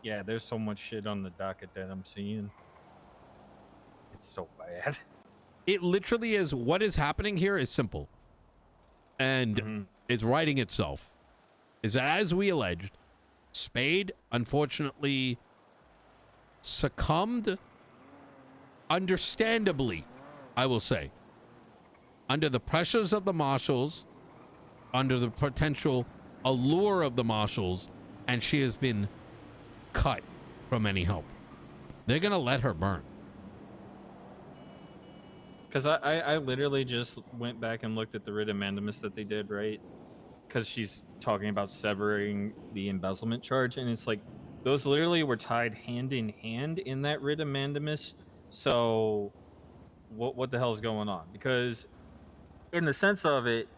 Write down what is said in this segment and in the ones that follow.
Yeah, there's so much shit on the docket that I'm seeing. It's so bad. It literally is. What is happening here is simple. And it's writing itself. Is that, as we alleged, Spade unfortunately succumbed, understandably, I will say, under the pressures of the Marshals, under the potential allure of the Marshals, and she has been cut from any help. They're going to let her burn. Because I literally just went back and looked at the writ of mandamus that they did, right? Because she's talking about severing the embezzlement charge, and it's like those literally were tied hand in hand in that writ of mandamus. So what the hell is going on? Because in the sense of it,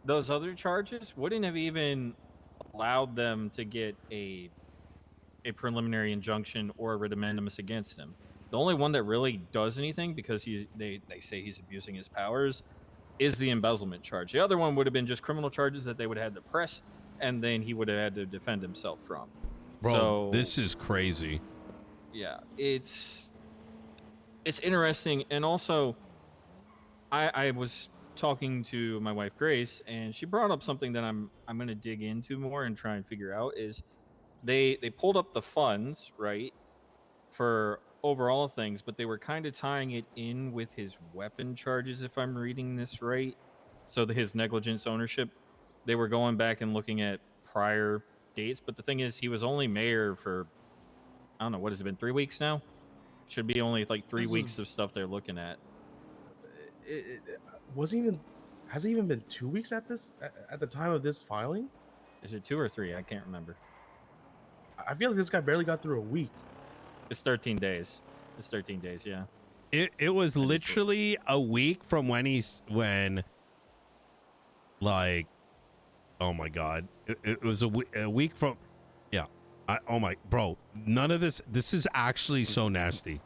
those other charges wouldn't have even allowed them to get a preliminary injunction or a writ of mandamus against him. The only one that really does anything, because they say he's abusing his powers, is the embezzlement charge. The other one would have been just criminal charges that they would have had to press, and then he would have had to defend himself from. Bro, so this is crazy. Yeah, it's interesting. And also, I was talking to my wife Grace, and she brought up something that I'm going to dig into more and try and figure out. Is they pulled up the funds, right, for overall things, but they were kind of tying it in with his weapon charges, if I'm reading this right. So his negligence ownership, they were going back and looking at prior dates. But the thing is, he was only mayor for, I don't know, what has it been, 3 weeks now? Should be only like 3 weeks of stuff they're looking at. Has it even been 2 weeks at the time of this filing? Is it 2 or 3? I can't remember. I feel like this guy barely got through a week. It's 13 days. It's 13 days, yeah. It was literally a week from when like, oh my God. It was a week from, yeah. Oh my, bro, none of this is actually so nasty.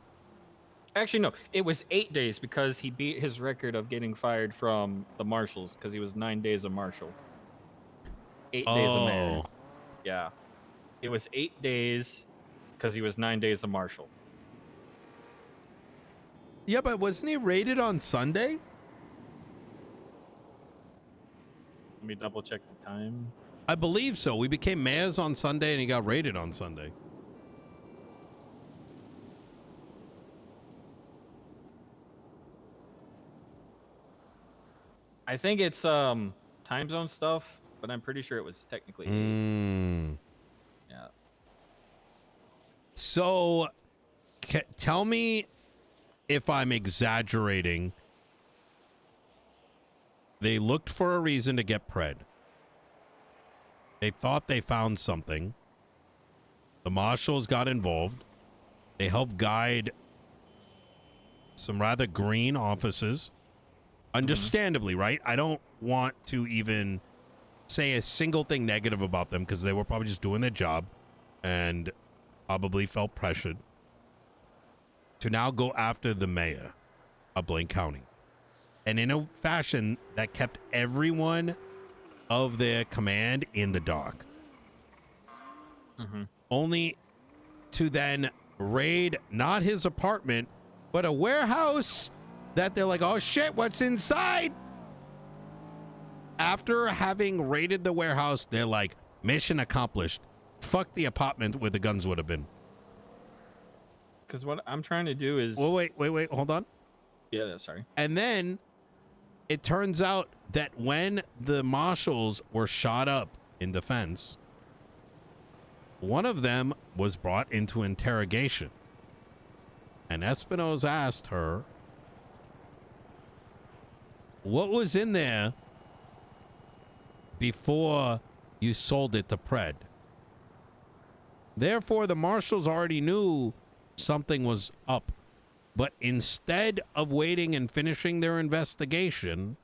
Actually, no, it was 8 days because he beat his record of getting fired from the Marshals because he was 9 days a Marshal. 8 days a mayor. Yeah. It was 8 days because he was 9 days a Marshal. Yeah, but wasn't he raided on Sunday? Let me double check the time. I believe so. We became mayors on Sunday and he got raided on Sunday. I think it's time zone stuff, but I'm pretty sure it was technically 8. Yeah. So tell me if I'm exaggerating. They looked for a reason to get Pred. They thought they found something. The Marshals got involved. They helped guide some rather green officers. Understandably, right? I don't want to even say a single thing negative about them because they were probably just doing their job and probably felt pressured to now go after the mayor of Blaine County. And in a fashion that kept everyone of their command in the dark. Only to then raid not his apartment, but a warehouse that they're like, oh shit, what's inside? After having raided the warehouse, they're like, mission accomplished. Fuck the apartment where the guns would have been. Because what I'm trying to do is... Well, wait, hold on. Yeah, sorry. And then it turns out that when the Marshals were shot up in defense, one of them was brought into interrogation. And Espinosa asked her, what was in there before you sold it to Pred? Therefore, the Marshals already knew something was up. But instead of waiting and finishing their investigation,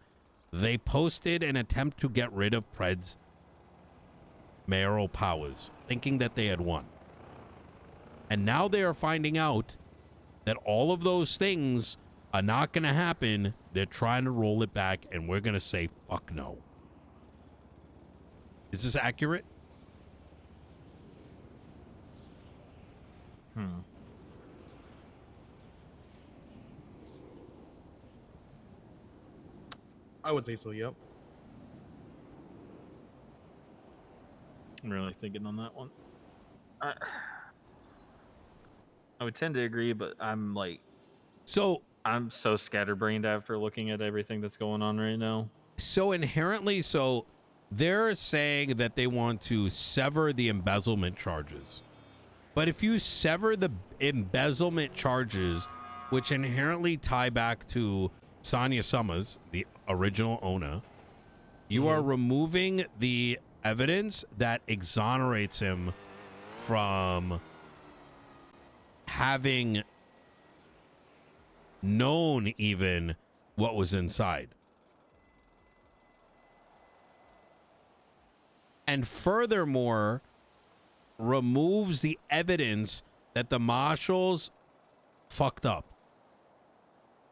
they posted an attempt to get rid of Pred's mayoral powers, thinking that they had won. And now they are finding out that all of those things are not going to happen. They're trying to roll it back, and we're going to say, fuck no. Is this accurate? I would say so. Yep. I'm really thinking on that one. I would tend to agree, but I'm so scatterbrained after looking at everything that's going on right now. So inherently, so they're saying that they want to sever the embezzlement charges. But if you sever the embezzlement charges, which inherently tie back to Sonia Summers, the original owner, you are removing the evidence that exonerates him from having known even what was inside. And furthermore, removes the evidence that the marshals fucked up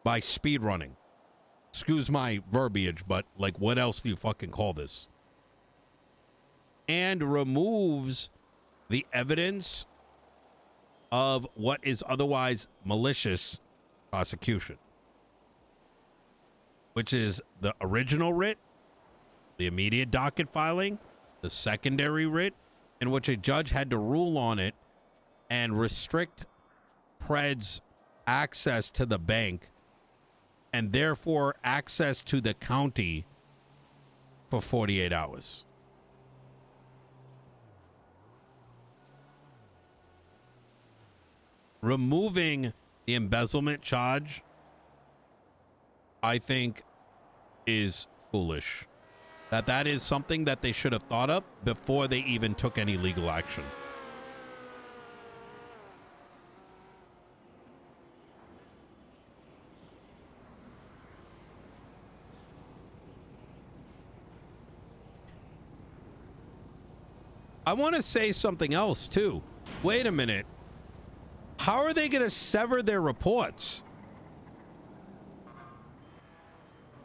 by speed running. Excuse my verbiage, but like, what else do you fucking call this? And removes the evidence of what is otherwise malicious prosecution, which is the original writ, the immediate docket filing, the secondary writ, in which a judge had to rule on it and restrict Pred's access to the bank and therefore access to the county for 48 hours. Removing the embezzlement charge, I think, is foolish. That is something that they should have thought of before they even took any legal action. I want to say something else, too. Wait a minute. How are they going to sever their reports?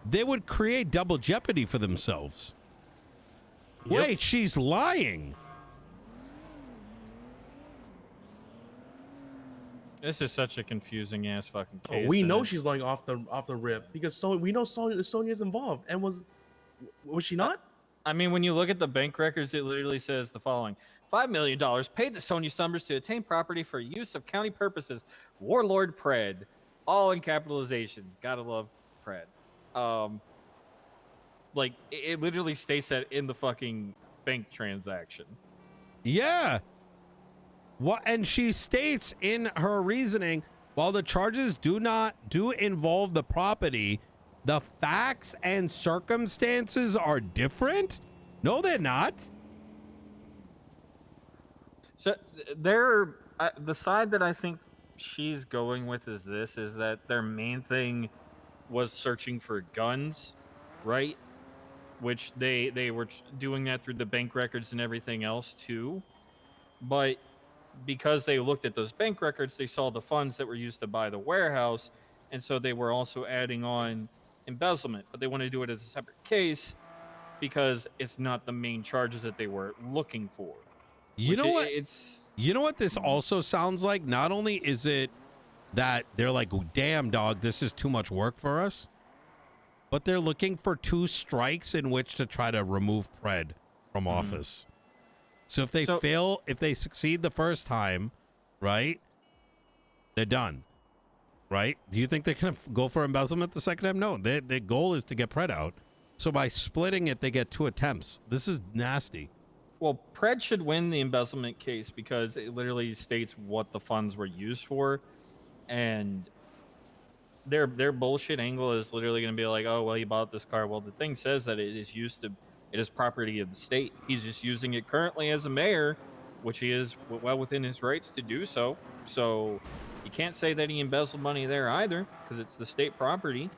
They would create double jeopardy for themselves. Yep. Wait, she's lying. This is such a confusing ass fucking case. Oh, we know she's lying off the rip because we know Sonia's involved, and was she not? I mean, when you look at the bank records, it literally says the following: $5 million paid to Sonia Summers to obtain property for use of county purposes. Warlord Pred, all in capitalizations. Gotta love Pred. Like it literally states that in the fucking bank transaction. Yeah. What? And she states in her reasoning, while the charges do involve the property, the facts and circumstances are different? No, they're not. So the side that I think she's going with is that their main thing was searching for guns, right? Which they were doing that through the bank records and everything else too. But because they looked at those bank records, they saw the funds that were used to buy the warehouse, and so they were also adding on embezzlement. But they want to do it as a separate case because it's not the main charges that they were looking for. You know what? You know what this also sounds like? Not only is it that they're like, damn, dog, this is too much work for us, but they're looking for 2 strikes in which to try to remove Pred from office. So if they succeed the first time, right, they're done, right? Do you think they can go for embezzlement the second time? No, their goal is to get Pred out. So by splitting it, they get 2 attempts. This is nasty. Well, Pred should win the embezzlement case because it literally states what the funds were used for, and their bullshit angle is literally going to be like, oh, well, you bought this car. Well, the thing says that it is property of the state. He's just using it currently as a mayor, which he is well within his rights to do so. So you can't say that he embezzled money there either because it's the state property.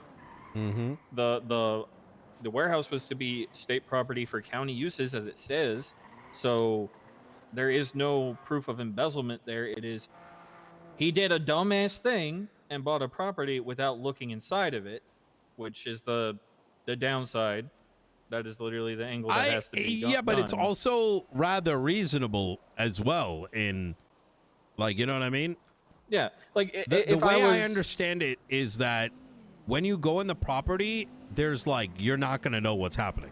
The warehouse was to be state property for county uses, as it says. So there is no proof of embezzlement there. It is he did a dumbass thing and bought a property without looking inside of it, which is the downside. That is literally the angle that has to be done. Yeah, but it's also rather reasonable as well in Like, you know what I mean? Yeah, like The if I way I was, understand it is that when you go in the property, there's like, you're not going to know what's happening.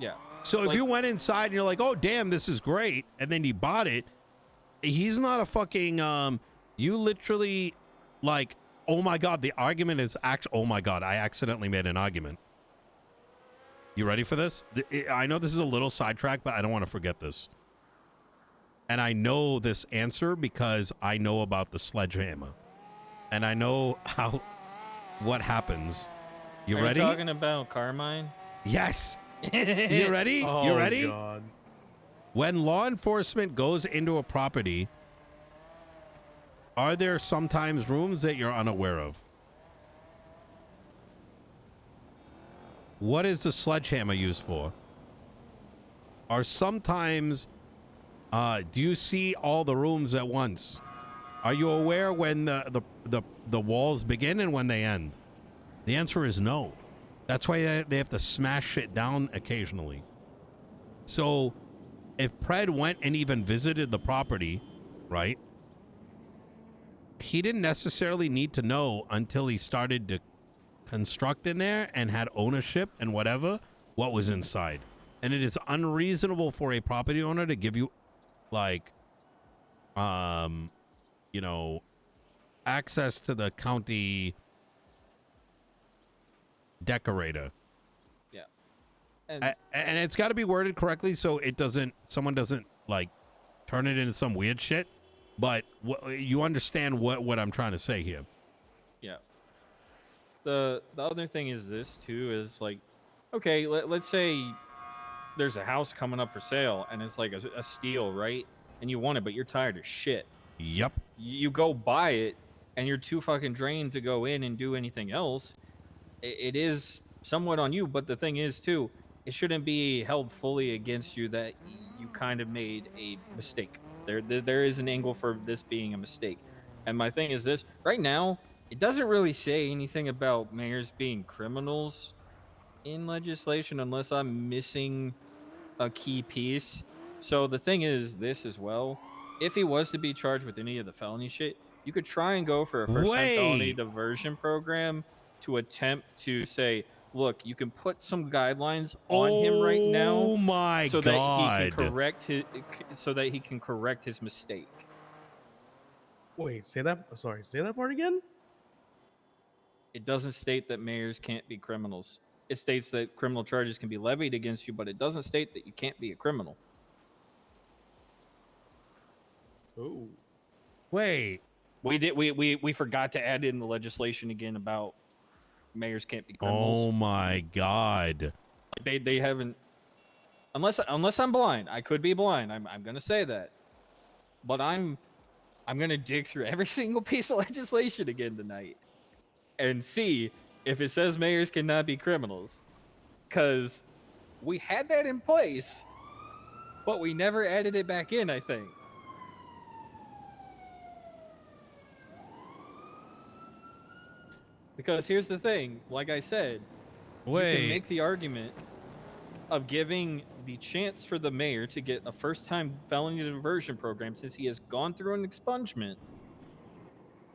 yeah, So if like you went inside and you're like, oh, damn, this is great, and then you bought it, he's not a fucking, you literally, like, oh my God, the argument is oh my God, I accidentally made an argument. You ready for this? I know this is a little sidetrack, but I don't want to forget this. And I know this answer because I know about the sledgehammer. And I know what happens. You are ready? you talking about Carmine? Yes. You ready? You Oh ready? God. When law enforcement goes into a property, are there sometimes rooms that you're unaware of? What is the sledgehammer used for? Are sometimes, do you see all the rooms at once? Are you aware when the walls begin and when they end? The answer is no. That's why they have to smash shit down occasionally. So if Pred went and even visited the property, right? He didn't necessarily need to know until he started to construct in there and had ownership and whatever, what was inside. And it is unreasonable for a property owner to give you, like, you know, access to the county decorator. Yeah, and And it's got to be worded correctly so someone doesn't, like, turn it into some weird shit. But you understand what I'm trying to say here. yeah. The other thing is this too is like, okay, let's say there's a house coming up for sale and it's like a steal, right? And you want it, but you're tired of shit. Yep. You go buy it and you're too fucking drained to go in and do anything else. It is somewhat on you, but the thing is too, it shouldn't be held fully against you that you kind of made a mistake. There is an angle for this being a mistake. And my thing is this, right now, it doesn't really say anything about mayors being criminals in legislation unless I'm missing a key piece. So the thing is this as well. If he was to be charged with any of the felony shit, you could try and go for a first time felony Wait. diversion program to attempt to say, look, you can put some guidelines on him right now Oh my so that he can God. correct his mistake. Wait, say that. Sorry, say that part again. It doesn't state that mayors can't be criminals. It states that criminal charges can be levied against you, but it doesn't state that you can't be a criminal. Oh. Wait. We forgot to add in the legislation again about mayors can't be criminals. Oh my God. They haven't, unless I'm blind. I could be blind. I'm gonna say that, but I'm gonna dig through every single piece of legislation again tonight and see if it says mayors cannot be criminals, because we had that in place, but we never added it back in, I think. Because here's the thing, like I said, you can Wait. make the argument of giving the chance for the mayor to get a first-time felony diversion program since he has gone through an expungement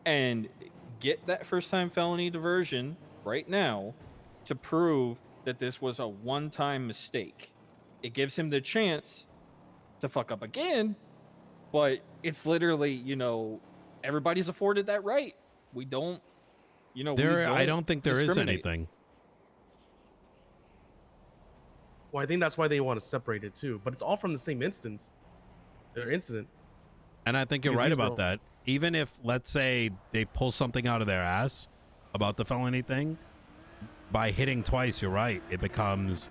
and get that first-time felony diversion right now to prove that this was a one-time mistake. It gives him the chance to fuck up again, but it's literally, everybody's afforded that right. We don't, I don't think there is discriminate. anything. Well, I think that's why they want to separate it too. But it's all from the same incident. And I think you're Because right these about were- that. Even if, let's say, they pull something out of their ass about the felony thing, by hitting twice, you're right. It becomes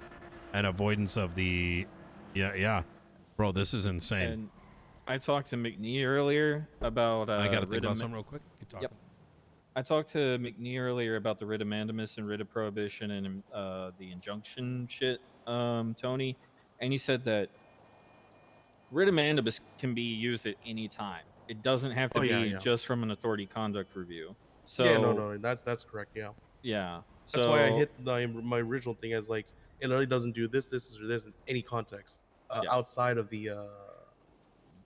an avoidance of the... Yeah. Bro, this is insane. And I talked to McNee earlier about I got to think writ about of something real quick. Keep talking. Yep. I talked to McNee earlier about the writ of mandamus and writ of prohibition and the injunction shit, Tony, and he said that writ of mandamus can be used at any time. It doesn't have to Oh, be yeah. just from an authority conduct review. So Yeah, no, that's correct. Yeah, yeah. that's So why I hit my original thing as like it really doesn't do this, or this in any context Yeah. outside of the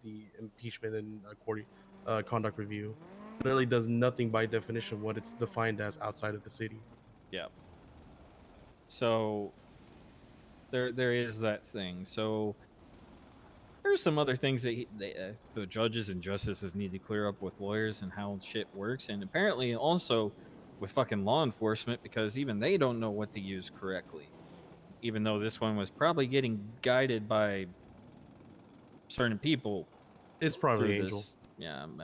the impeachment and conduct review. Literally does nothing by definition what it's defined as outside of the city. Yeah. So there is that thing. So there's some other things that the judges and justices need to clear up with lawyers and how shit works, and apparently also with fucking law enforcement, because even they don't know what to use correctly. Even though this one was probably getting guided by certain people It's probably through Angel. this. Yeah, I'm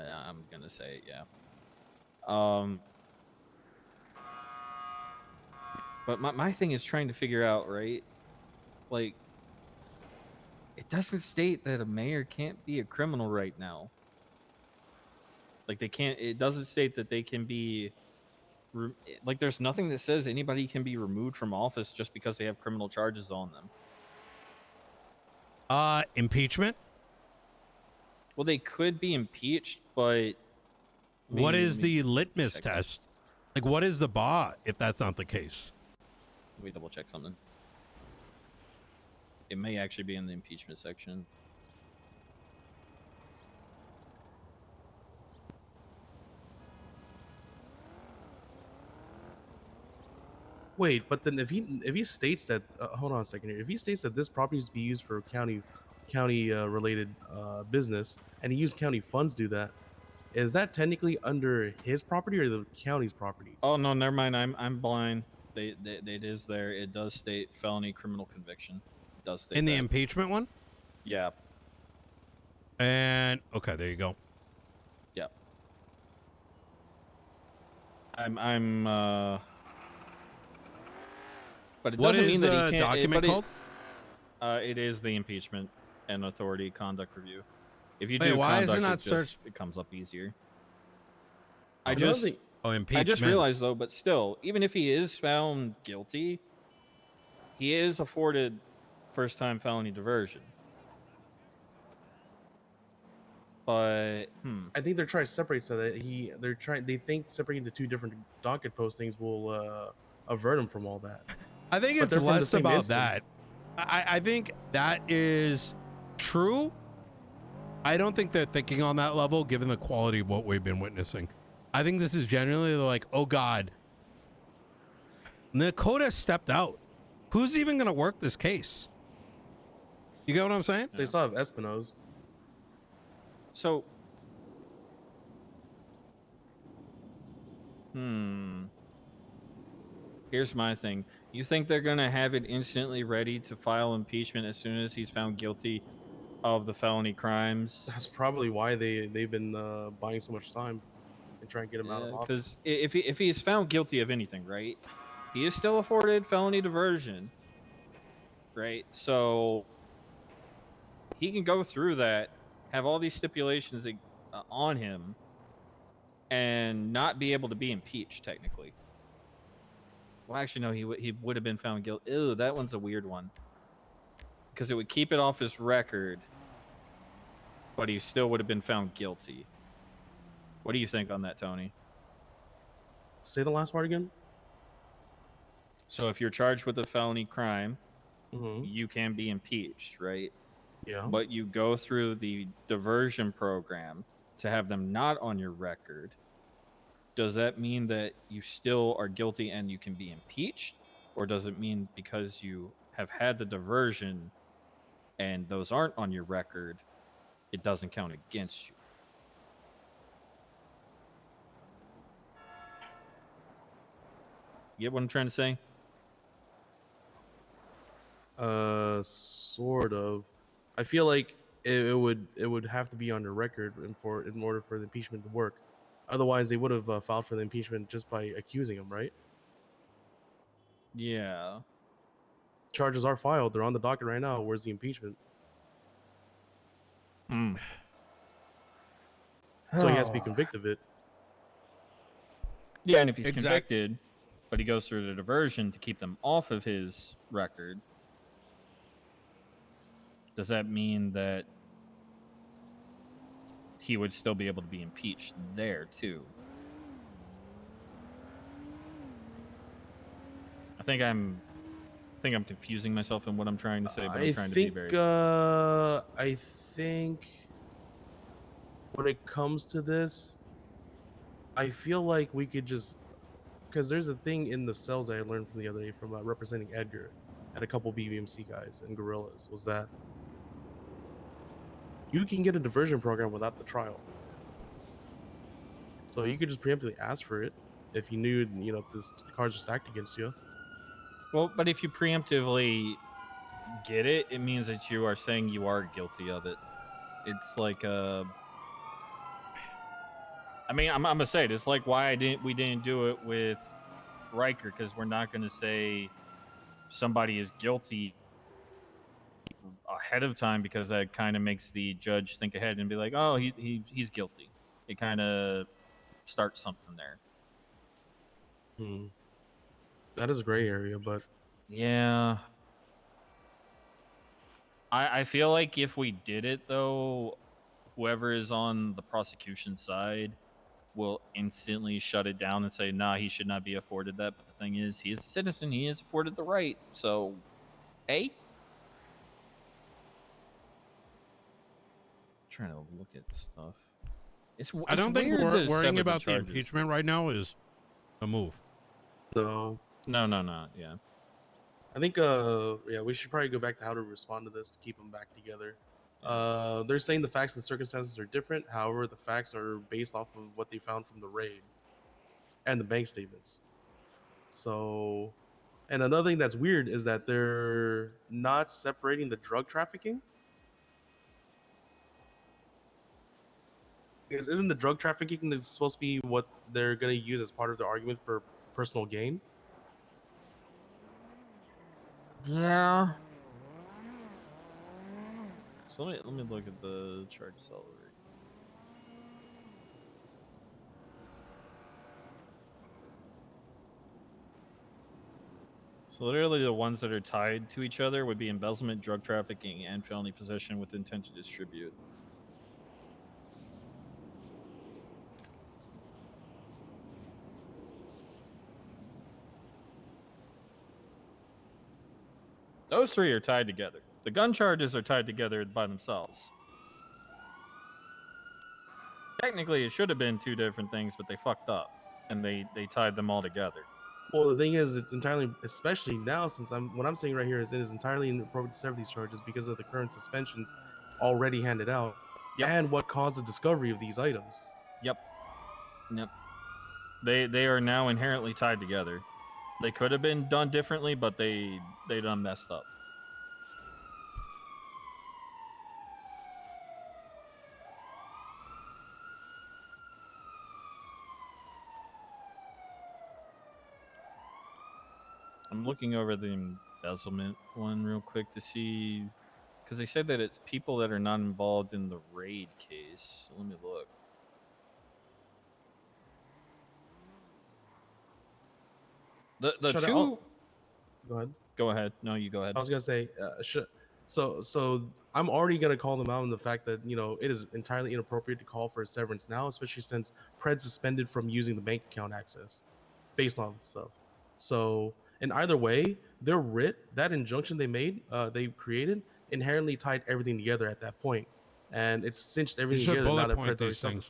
gonna say it, yeah. Um, but my thing is trying to figure out, right? Like, it doesn't state that a mayor can't be a criminal right now. Like, they can't. It doesn't state that they can be. Like, there's nothing that says anybody can be removed from office just because they have criminal charges on them. Impeachment. Well, they could be impeached, but What is let me the litmus check that. test? Like, what is the bar if that's not the case? Let me double check something. It may actually be in the impeachment section. Wait, but then if he states that hold on a second here. If he states that this property is to be used for county related business, and he used county funds to do that, is that technically under his property or the county's properties? Oh no, never mind. I'm blind. It is there. It does state felony criminal conviction. It does state In the that. impeachment one? Yeah. And okay, there you go. Yeah. I'm but it What doesn't is mean that the he can't. document called? It is the impeachment and authority conduct review. If you Wait, do why is it conduct, not search? it comes up easier. Another thing- Oh, I impeachment. just realized though, but still, even if he is found guilty, he is afforded first-time felony diversion. But I think they're trying to separate so that they think separating the two different docket postings will avert him from all that. I think But it's they're from the less same about that. instance. I think that is true. I don't think they're thinking on that level, given the quality of what we've been witnessing. I think this is genuinely like, oh God, Nakota stepped out. Who's even going to work this case? You get what I'm saying? So they still have Espino's. so here's my thing. You think they're gonna have it instantly ready to file impeachment as soon as he's found guilty of the felony crimes? That's probably why they've been buying so much time and trying to get him out of office. Because if he is found guilty of anything, right, he is still afforded felony diversion, right? So he can go through that, have all these stipulations on him, and not be able to be impeached technically. Well, actually, no, he would have been found guilty. Ew, that one's a weird one. Because it would keep it off his record, but he still would have been found guilty. What do you think on that, Tony? Say the last part again. So if you're charged with a felony crime, Mm-hmm. you can be impeached, right? Yeah. But you go through the diversion program to have them not on your record. Does that mean that you still are guilty and you can be impeached? Or does it mean because you have had the diversion and those aren't on your record, it doesn't count against you? You get what I'm trying to say? Sort of. I feel like it would have to be on the record in order for the impeachment to work. Otherwise, they would have filed for the impeachment just by accusing him, right? Yeah. Charges are filed. They're on the docket right now. Where's the impeachment? So he has to be convicted of it. Yeah, and if he's Exact- convicted, but he goes through the diversion to keep them off of his record, does that mean that he would still be able to be impeached there too? I think I'm confusing myself in what I'm trying to say, but I'm trying to be very. I think when it comes to this, I feel like we could just, because there's a thing in the cells that I learned from the other day from representing Edgar and a couple BBMC guys and gorillas, was that you can get a diversion program without the trial. So you could just preemptively ask for it if you knew, this cards are stacked against you. Well, but if you preemptively get it, it means that you are saying you are guilty of it. It's like I mean, I'm gonna say it. It's like why we didn't do it with Riker, because we're not gonna say somebody is guilty ahead of time, because that kind of makes the judge think ahead and be like, oh, he's guilty. It kind of starts something there. That is a gray area, but yeah, I feel like if we did it though, whoever is on the prosecution side will instantly shut it down and say, nah, he should not be afforded that. But the thing is, he is a citizen. He is afforded the right. So, hey. Trying to look at stuff. I don't think worrying about the impeachment right now is a move. No. Yeah. I think, we should probably go back to how to respond to this to keep them back together. They're saying the facts and circumstances are different. However, the facts are based off of what they found from the raid and the bank statements. So, and another thing that's weird is that they're not separating the drug trafficking. Because isn't the drug trafficking supposed to be what they're going to use as part of the argument for personal gain? Yeah. So let me look at the charges all over. So literally the ones that are tied to each other would be embezzlement, drug trafficking, and felony possession with intent to distribute. Those three are tied together. The gun charges are tied together by themselves. Technically, it should have been two different things, but they fucked up, and they tied them all together. Well, the thing is, it's entirely, especially now, since what I'm saying right here is it is entirely inappropriate to sever these charges because of the current suspensions already handed out, and what caused the discovery of these items. Yep. They are now inherently tied together. They could have been done differently, but they done messed up. I'm looking over the embezzlement one real quick to see, because they said that it's people that are not involved in the raid case. Let me look. The two. Go ahead. Go ahead. No, you go ahead. I was gonna say, so I'm already gonna call them out on the fact that it is entirely inappropriate to call for a severance now, especially since Pred suspended from using the bank account access, based on this stuff. So in either way, their writ, that injunction they created, inherently tied everything together at that point, and it's cinched everything together now that Pred's already suffered.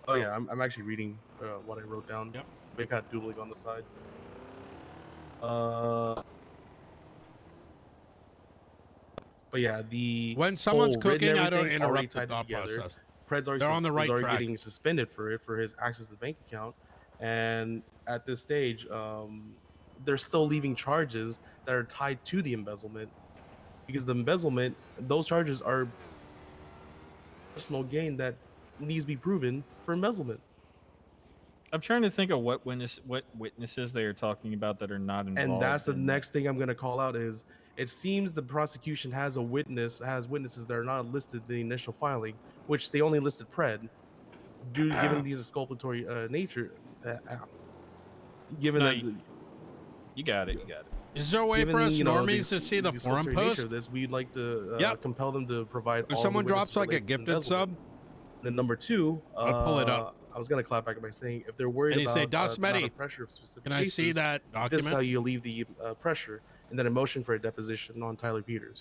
Oh yeah, I'm actually reading what I wrote down. Yep. We got doodling on the side. But yeah, when someone's cooking, I don't interrupt the thought process. Pred's already, on the right track. Getting suspended for his access to the bank account, and at this stage, they're still leaving charges that are tied to the embezzlement, because the embezzlement, those charges are personal gain that needs to be proven for embezzlement. I'm trying to think of what witnesses they are talking about that are not involved. And that's the next thing I'm going to call out is, it seems the prosecution has witnesses that are not listed in the initial filing, which they only listed Pred, given these exculpatory nature. Given that you got it. Is there a way for us normies to see the forum post? Of this, we'd like to compel them to provide. If someone drops like a gifted sub, then number two, I'll pull it up. I was gonna clap back by saying, if they're worried about the pressure of specific can I cases, see that document? This is how you alleviate the pressure, and then a motion for a deposition on Tyler Peters.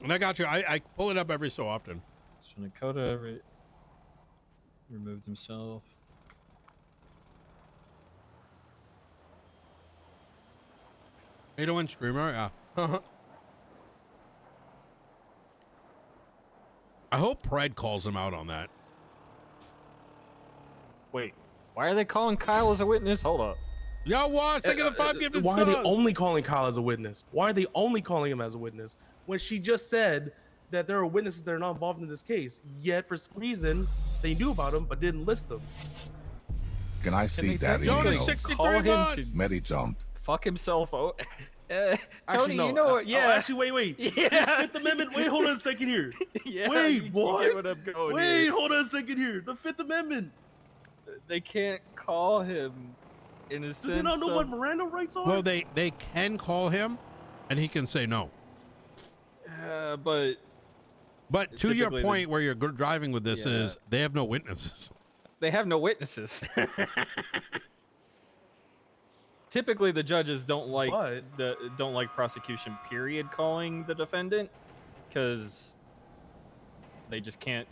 And I got you. I pull it up every so often. So Nakota removed himself. How you doing, streamer? Yeah. I hope Pred calls him out on that. Wait, why are they calling Kyle as a witness? Hold up. Yo, watch. Think of the 5 gifted Why are they subs. only calling Kyle as a witness? Why are they only calling him as a witness when she just said that there are witnesses that are not involved in this case? Yet for some reason they knew about him but didn't list them. Can I see Daddy Jonas, Nino? 63 Call him months. to Medi jumped. fuck himself out. Tony, Actually, no. you know what? Yeah. Actually, wait. Yeah. Fifth Amendment. Wait, hold on a second here. Yeah, Wait, you what? get what I'm going Wait, here. hold on a second here. The Fifth Amendment. They can't call him in a Do sense they not know what of- Miranda rights are? Well, they can call him, and he can say no. but But to your Typically the- point where you're driving with this Yeah. is they have no witnesses. they have no witnesses. Typically, the judges don't like prosecution. Period. Calling the defendant because they just can't,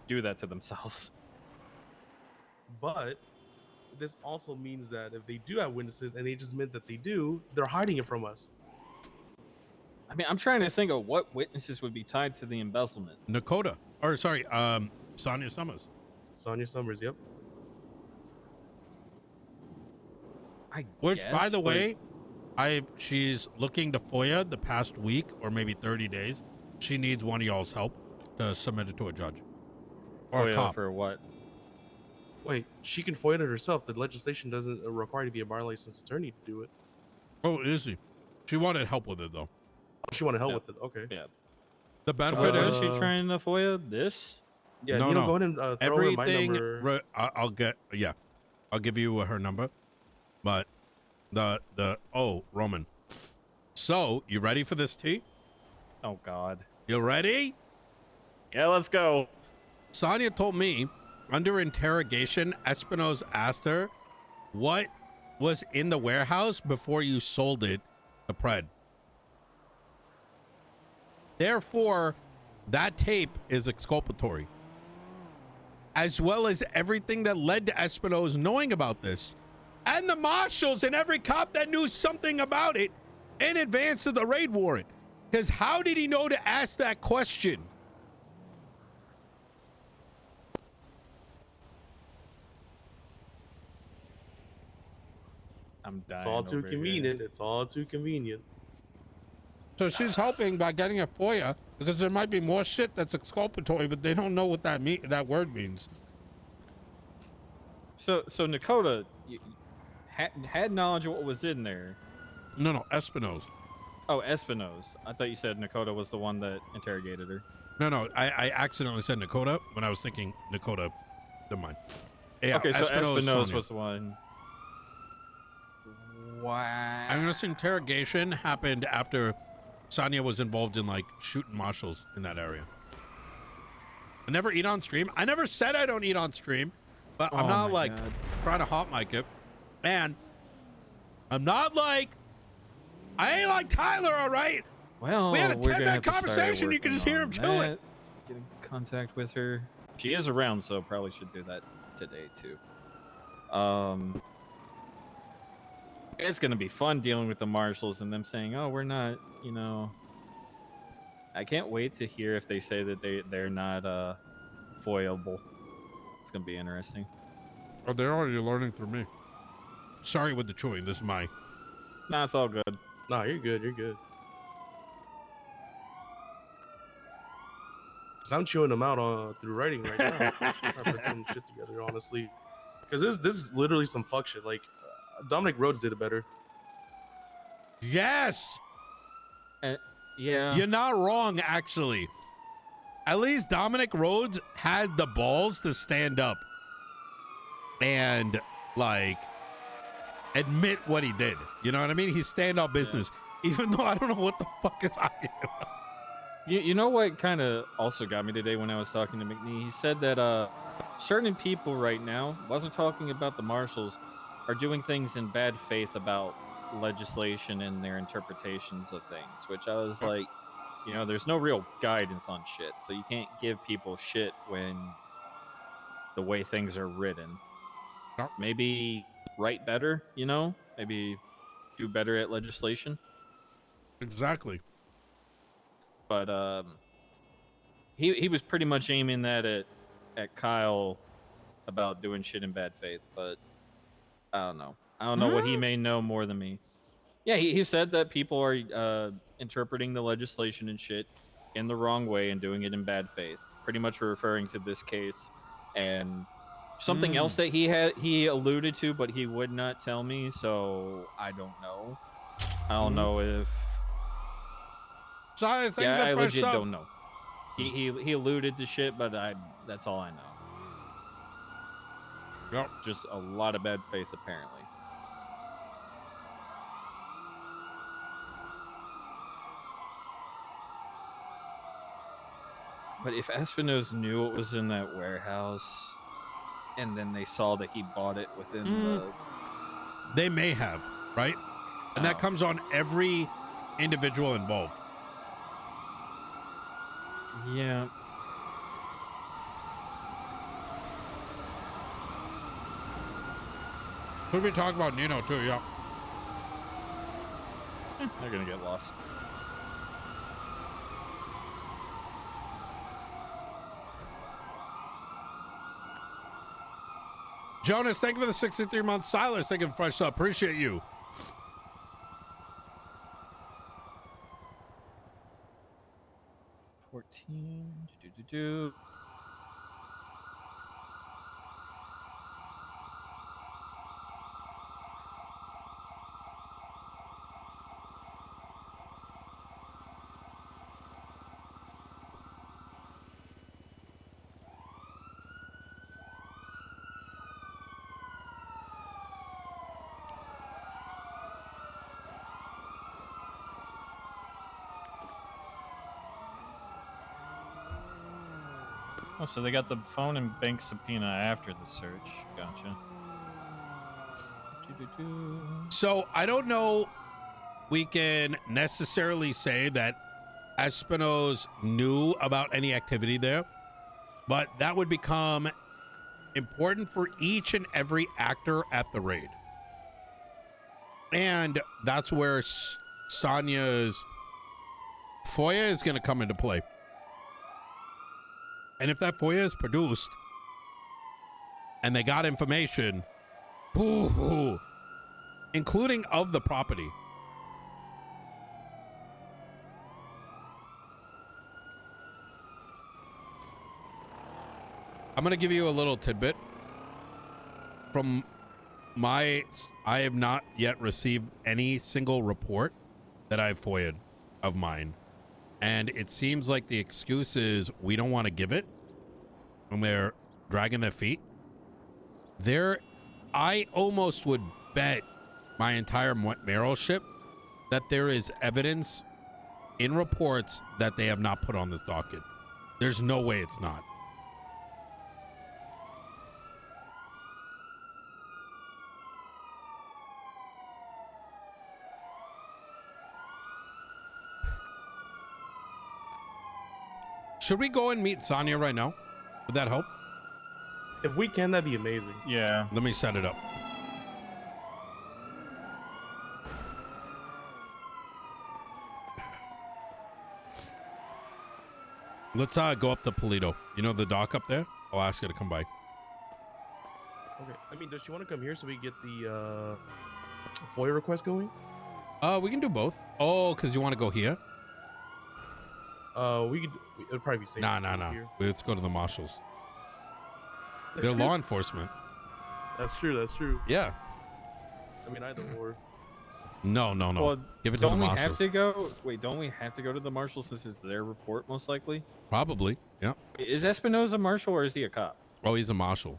do that to themselves. But this also means that if they do have witnesses and they just admit that they do, they're hiding it from us. I mean, I'm trying to think of what witnesses would be tied to the embezzlement. Sonia Summers. Sonia Summers, yep. Which, guess, by the but- way, she's looking to FOIA the past week or maybe 30 days. She needs one of y'all's help to submit it to a judge or a FOIA cop. for what? Wait, she can FOIA it herself. The legislation doesn't require you to be a bar licensed attorney to do it. Oh, is she? She wanted help with it though. Oh, she wanted help Yeah. with it. Okay. Yeah. The So benefit what is is she trying to FOIA? This? Yeah, No, you know, no. go ahead and throw her my everything. number. I'll give you her number, but Roman. So you ready for this, T? Oh God. You ready? Yeah, let's go. Sonia told me under interrogation, Espinosa asked her what was in the warehouse before you sold it to Pred. Therefore, that tape is exculpatory, as well as everything that led to Espinosa knowing about this, and the marshals and every cop that knew something about it in advance of the raid warrant. Because how did he know to ask that question? I'm dying. It's all too over here. convenient. It's all too convenient. So she's helping by getting a FOIA because there might be more shit that's exculpatory, but they don't know what that word means. So Nakota had knowledge of what was in there. No, Espinosa. Oh, Espinosa. I thought you said Nakota was the one that interrogated her. No, I accidentally said Nakota when I was thinking Nakota. Never mind. Yeah, Okay, so Espinosa Sonia. was the one. Wow. I mean, this interrogation happened after Sonia was involved in like shooting marshals in that area. I never eat on stream. I never said I don't eat on stream, but I'm Oh not my like God. trying to hot mic it. And I'm not like, I ain't like Tyler, all right? Well, We had a we're gonna 10-minute have to start conversation. You can working just hear on him chewing. that. Get in contact with her. She is around, so probably should do that today too. It's gonna be fun dealing with the marshals and them saying, "Oh, we're not," I can't wait to hear if they say that they're not foilable. It's gonna be interesting. Oh, they're already learning through me. Sorry with the chewing. This is my. Nah, it's all good. Nah, you're good. You're good. Cause I'm chewing them out through writing right now. I'm trying to put some shit together, honestly. Cause this is literally some fuck shit. Like Dominic Rhodes did it better. Yes. Yeah. You're not wrong, actually. At least Dominic Rhodes had the balls to stand up and, like, admit what he did. You know what I mean? He's stand-up business, even though I don't know what the fuck is on him. You know what kind of also got me today when I was talking to McNee? He said that certain people right now, wasn't talking about the marshals, are doing things in bad faith about legislation and their interpretations of things, which I was like, you know, there's no real guidance on shit, so you can't give people shit when the way things are written. Yep. Maybe write better, you know? Maybe do better at legislation. Exactly. But he was pretty much aiming that at Kyle about doing shit in bad faith, but I don't know. I don't know what he may know more than me. Yeah, he said that people are interpreting the legislation and shit in the wrong way and doing it in bad faith. Pretty much referring to this case and something else that he alluded to, but he would not tell me, so I don't know. I don't know if Sorry, things I are fresh legit up. don't know. He alluded to shit, but that's all I know. Yep. Just a lot of bad faith apparently. But if Espinosa knew what was in that warehouse, and then they saw that he bought it within the... They may have, right? And that Oh. comes on every individual involved. Yeah. Could we talk about Nino too? Yeah. They're gonna get lost. Jonas, thank you for the 63 months. Silas, thank you for fresh up. Appreciate you. Do. Oh, so they got the phone and bank subpoena after the search. Gotcha. So I don't know we can necessarily say that Espinosa knew about any activity there, but that would become important for each and every actor at the raid. And that's where Sonia's FOIA is going to come into play. And if that FOIA is produced and they got information, including of the property, I'm going to give you a little tidbit from I have not yet received any single report that I've FOIA'd of mine. And it seems like the excuse is we don't want to give it when they're dragging their feet. I almost would bet my entire mayoralship that there is evidence in reports that they have not put on this docket. There's no way it's not. Should we go and meet Sonia right now? Would that help? If we can, that'd be amazing. Yeah. Let me set it up. Let's go up to Polito. You know the dock up there? I'll ask her to come by. Okay. I mean, does she want to come here so we get the FOIA request going? We can do both. Oh, because you want to go here? We could. It'd probably be safe. Nah. Here. Let's go to the Marshals. They're law enforcement. That's true. That's true. Yeah. I mean, either or. No. Well, Give it to the don't we Marshals. have to go? Wait, don't we have to go to the Marshals since it's their report, most likely? Probably. Yeah. Is Espinosa a marshal or is he a cop? Oh, he's a marshal.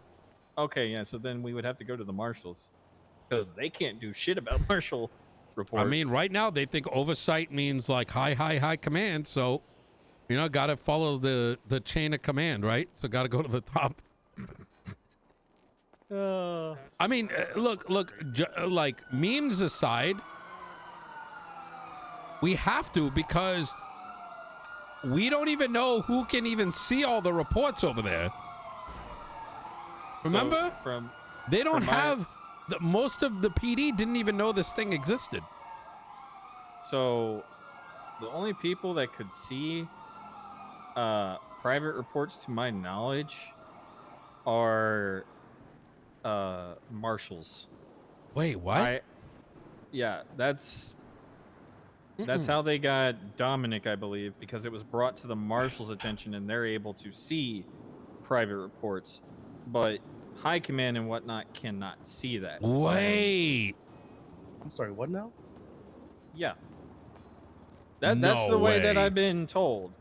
Okay, yeah. So then we would have to go to the Marshals because they can't do shit about marshal reports. I mean, right now they think oversight means like high command. So, got to follow the chain of command, right? So got to go to the top. I mean, look, like memes aside, We have to, because we don't even know who can even see all the reports over there. Remember? So they don't from my- have most of the PD didn't even know this thing existed. So the only people that could see private reports, to my knowledge, are marshals. Wait, what? Yeah, that's how they got Dominic, I believe, because it was brought to the marshal's attention and they're able to see private reports, but high command and whatnot cannot see that. Wait. I'm sorry, what now? Yeah. That's No the way that way. I've been told,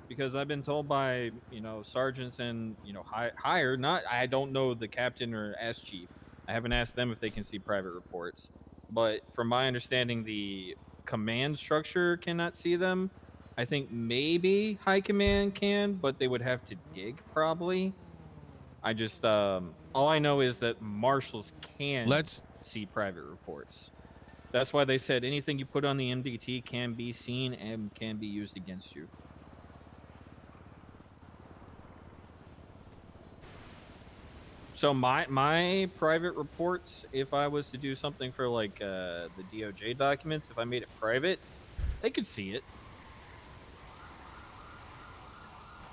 because I've been told by, sergeants and, higher, not, I don't know the captain or ask chief. I haven't asked them if they can see private reports, but from my understanding, the command structure cannot see them. I think maybe high command can, but they would have to dig probably. I just, all I know is that marshals can see private reports. That's why they said anything you put on the MDT can be seen and can be used against you. So my private reports, if I was to do something for like the DOJ documents, if I made it private, they could see it.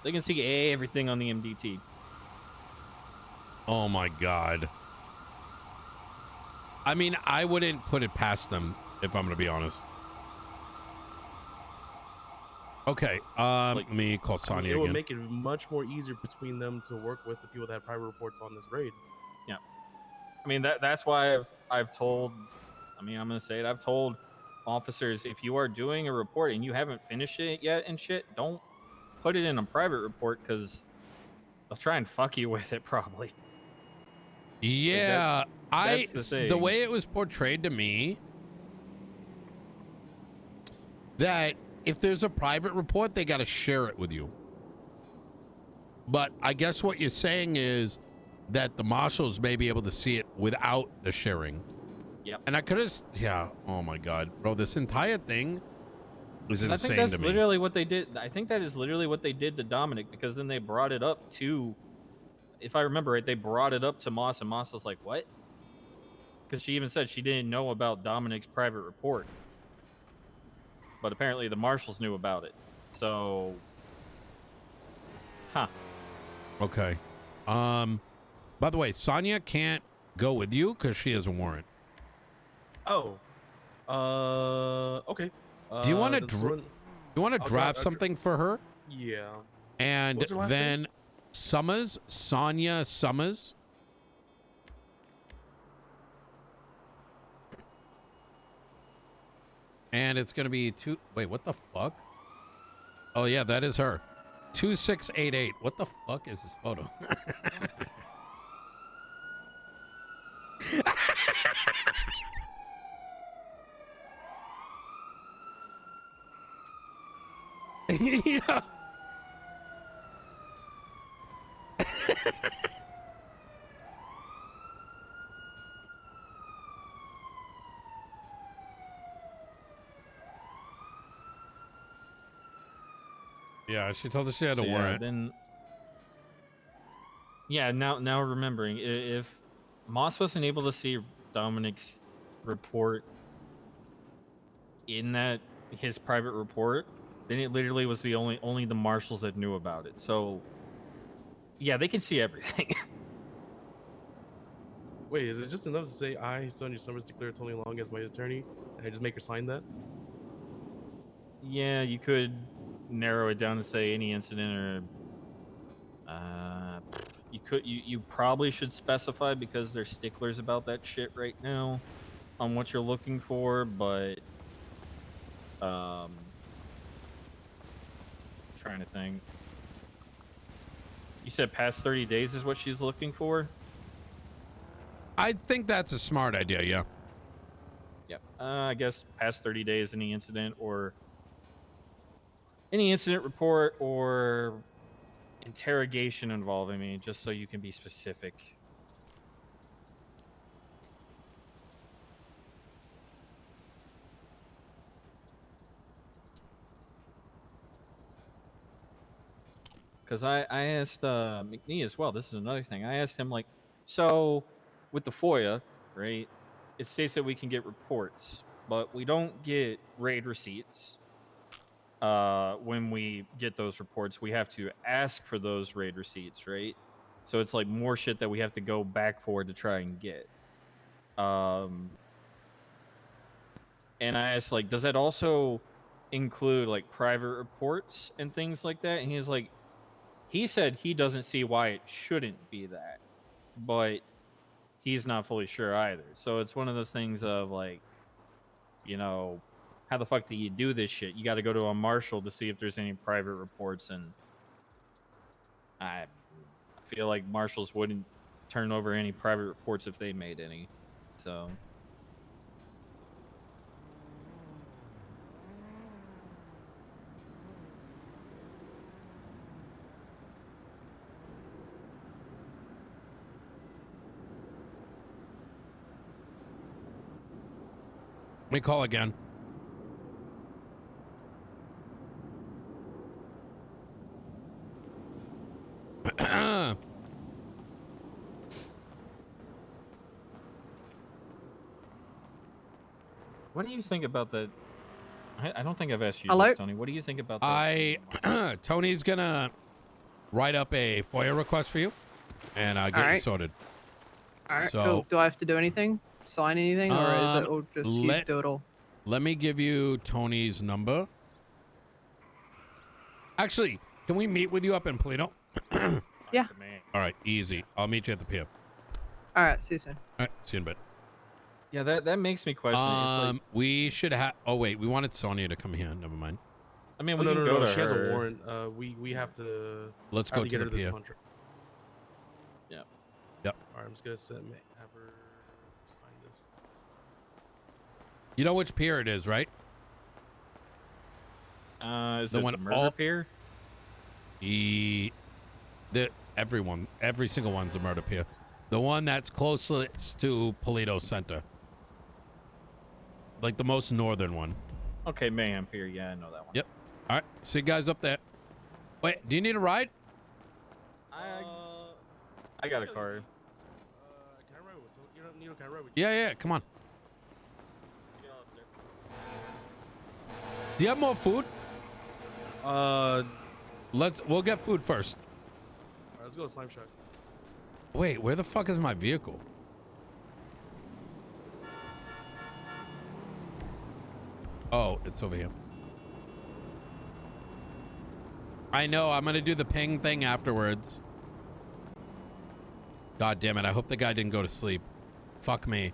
They can see everything on the MDT. Oh my God. I mean, I wouldn't put it past them, if I'm going to be honest. Okay, let me call Sonya it would again. make it much more easier between them to work with the people that have private reports on this raid. Yeah, I mean that's why I've told. I mean, I'm gonna say it. I've told officers, if you are doing a report and you haven't finished it yet and shit, don't put it in a private report, because they'll try and fuck you with it probably. Yeah, that's the thing. The way it was portrayed to me, that if there's a private report, they got to share it with you. But I guess what you're saying is that the marshals may be able to see it without the sharing. Yep. And I could have, yeah. Oh my God, bro, this entire thing is insane I think that's to me. literally what they did. I think that is literally what they did to Dominic, because then they brought it up to, if I remember right, they brought it up to Moss, and Moss was like, "What?" Because she even said she didn't know about Dominic's private report, but apparently the marshals knew about it. So, huh? Okay. By the way, Sonya can't go with you because she has a warrant. Oh. Okay. Do you want to I'll draft something for her? Yeah. And What's her last then Summers, Sonya Summers. And it's going to be wait, what the fuck? Oh yeah, that is her. 2688. What the fuck is this photo? Yeah. Yeah, she told us she had a warrant. Then, yeah, now remembering, if Moss wasn't able to see Dominic's report in that his private report, then it literally was the only the marshals that knew about it. So, yeah, they can see everything. Wait, is it just enough to say I, Sonya Summers, declare Tony Long as my attorney, and I just make her sign that? Yeah, you could narrow it down to say any incident, or you probably should specify, because they're sticklers about that shit right now on what you're looking for, but trying to think. You said past 30 days is what she's looking for? I think that's a smart idea, yeah. Yep. I guess past 30 days, any incident report or interrogation involving me, just so you can be specific. because I asked McNee as well. This is another thing. I asked him like, so with the FOIA, right? It states that we can get reports, but we don't get raid receipts. When we get those reports, we have to ask for those raid receipts, right? So it's like more shit that we have to go back for to try and get. And I asked, like, does that also include like private reports and things like that? And he's like, he said he doesn't see why it shouldn't be that, but he's not fully sure either. So it's one of those things of like, you know, how the fuck do you do this shit? You got to go to a marshal to see if there's any private reports, and I feel like marshals wouldn't turn over any private reports if they made any. So Let me call again. what do you think about that? I don't think I've asked you Hello? this, Tony. What do you think about that? Tony's gonna write up a FOIA request for you and get you Alright. sorted. All right, So- cool. Do I have to do anything? Sign anything, or is it all just you do it all? Let me give you Tony's number. Actually, can we meet with you up in Plano? Yeah. All right, easy. I'll meet you at the pier. All right, see you soon. All right, see you in a bit. Yeah, that makes me question. It's like, We should have. Oh wait, we wanted Sonya to come here. Never mind. I mean, Oh, we no, can no, go no. to She has a her. warrant. We have to. Let's have go to to get the her this pier. contract. Yeah. Yep. All right, I'm just gonna have her sign this. You know which pier it is, right? Is The it one the murder all- pier? Every single one's a murder pier. The one that's closest to Paleto Center. Like the most northern one. Okay, Mayhem Pier. Yeah, I know that one. Yep. All right. See you guys up there. Wait, do you need a ride? I got a card. Can I ride with Nino? Can I ride with you? Yeah, come on. Do you have more food? We'll get food first. All right, let's go to Slime Shack. Wait, where the fuck is my vehicle? Oh, it's over here. I know, I'm gonna do the ping thing afterwards. God damn it, I hope the guy didn't go to sleep. Fuck me.